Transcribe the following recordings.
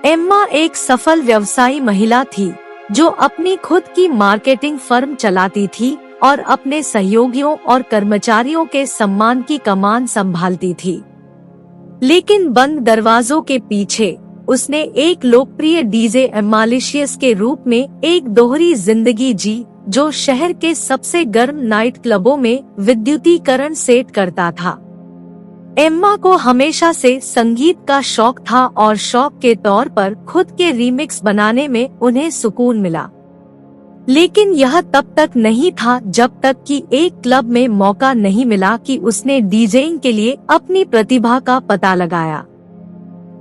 Emma एक सफल व्यवसायी महिला थी जो अपनी खुद की मार्केटिंग फर्म चलाती थी और अपने सहयोगियों और कर्मचारियों के सम्मान की कमान संभालती थी। लेकिन बंद दरवाजों के पीछे उसने एक लोकप्रिय डीजे एम्मालिशियस के रूप में एक दोहरी जिंदगी जी, जो शहर के सबसे गर्म नाइट क्लबों में विद्युतीकरण सेट करता था। एम्मा को हमेशा से संगीत का शौक था और शौक के तौर पर खुद के रीमिक्स बनाने में उन्हें सुकून मिला। लेकिन यह तब तक नहीं था जब तक कि एक क्लब में मौका नहीं मिला कि उसने डीजेइंग के लिए अपनी प्रतिभा का पता लगाया।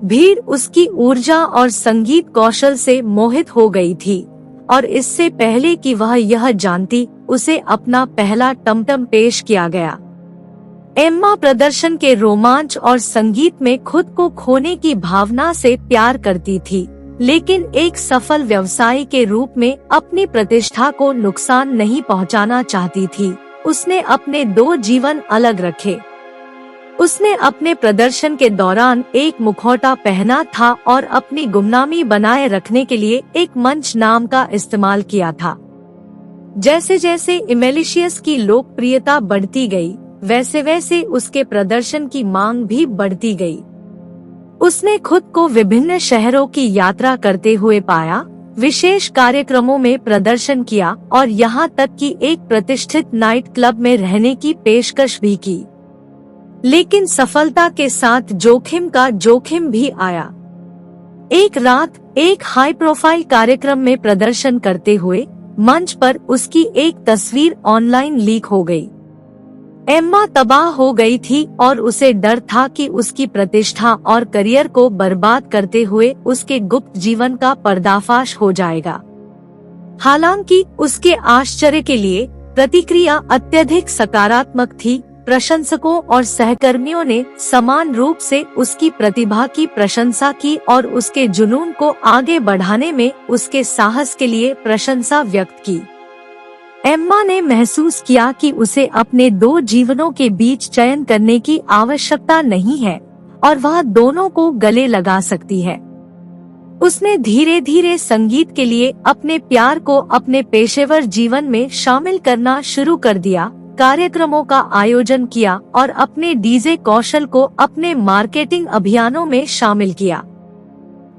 भीड़ उसकी ऊर्जा और संगीत कौशल से मोहित हो गई थी और इससे पहले कि वह यह जानती, उसे अपना पहला टमटम पेश किया गया। एम्मा प्रदर्शन के रोमांच और संगीत में खुद को खोने की भावना से प्यार करती थी, लेकिन एक सफल व्यवसायी के रूप में अपनी प्रतिष्ठा को नुकसान नहीं पहुंचाना चाहती थी। उसने अपने दो जीवन अलग रखे। उसने अपने प्रदर्शन के दौरान एक मुखौटा पहना था और अपनी गुमनामी बनाए रखने के लिए एक मंच नाम का इस्तेमाल किया था। जैसे जैसे एम्मालिशियस की लोकप्रियता बढ़ती गई, वैसे वैसे उसके प्रदर्शन की मांग भी बढ़ती गई। उसने खुद को विभिन्न शहरों की यात्रा करते हुए पाया, विशेष कार्यक्रमों में प्रदर्शन किया और यहाँ तक कि एक प्रतिष्ठित नाइट क्लब में रहने की पेशकश भी की। लेकिन सफलता के साथ जोखिम का जोखिम भी आया। एक रात एक हाई प्रोफाइल कार्यक्रम में प्रदर्शन करते हुए मंच पर उसकी एक तस्वीर ऑनलाइन लीक हो गई। एम्मा तबाह हो गई थी और उसे डर था कि उसकी प्रतिष्ठा और करियर को बर्बाद करते हुए उसके गुप्त जीवन का पर्दाफाश हो जाएगा। हालांकि उसके आश्चर्य के लिए प्रतिक्रिया अत्यधिक सकारात्मक थी। प्रशंसकों और सहकर्मियों ने समान रूप से उसकी प्रतिभा की प्रशंसा की और उसके जुनून को आगे बढ़ाने में उसके साहस के लिए प्रशंसा व्यक्त की। एम्मा ने महसूस किया कि उसे अपने दो जीवनों के बीच चयन करने की आवश्यकता नहीं है और वह दोनों को गले लगा सकती है। उसने धीरे धीरे संगीत के लिए अपने प्यार को अपने पेशेवर जीवन में शामिल करना शुरू कर दिया, कार्यक्रमों का आयोजन किया और अपने डीजे कौशल को अपने मार्केटिंग अभियानों में शामिल किया।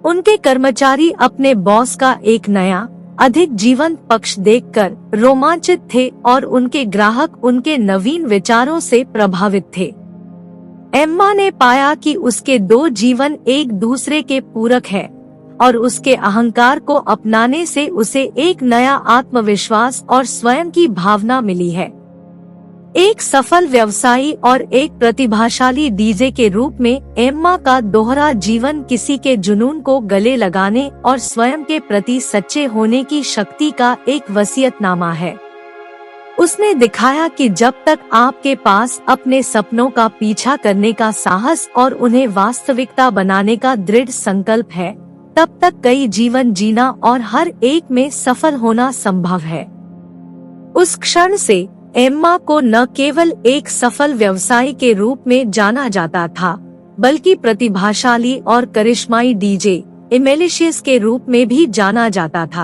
उनके कर्मचारी अपने बॉस का एक नया, अधिक जीवंत पक्ष देखकर रोमांचित थे और उनके ग्राहक उनके नवीन विचारों से प्रभावित थे। एम्मा ने पाया कि उसके दो जीवन एक दूसरे के पूरक है और उसके अहंकार को अपनाने से उसे एक नया आत्मविश्वास और स्वयं की भावना मिली है। एक सफल व्यवसायी और एक प्रतिभाशाली डीजे के रूप में एम्मा का दोहरा जीवन किसी के जुनून को गले लगाने और स्वयं के प्रति सच्चे होने की शक्ति का एक वसीयतनामा है। उसने दिखाया कि जब तक आपके पास अपने सपनों का पीछा करने का साहस और उन्हें वास्तविकता बनाने का दृढ़ संकल्प है, तब तक कई जीवन जीना और हर एक में सफल होना संभव है। उस क्षण से एम्मा को न केवल एक सफल व्यवसायी के रूप में जाना जाता था, बल्कि प्रतिभाशाली और करिश्माई डीजे एम्मालिशियस के रूप में भी जाना जाता था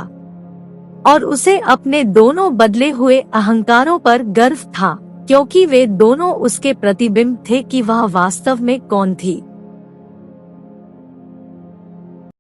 और उसे अपने दोनों बदले हुए अहंकारों पर गर्व था, क्योंकि वे दोनों उसके प्रतिबिंब थे कि वह वास्तव में कौन थी।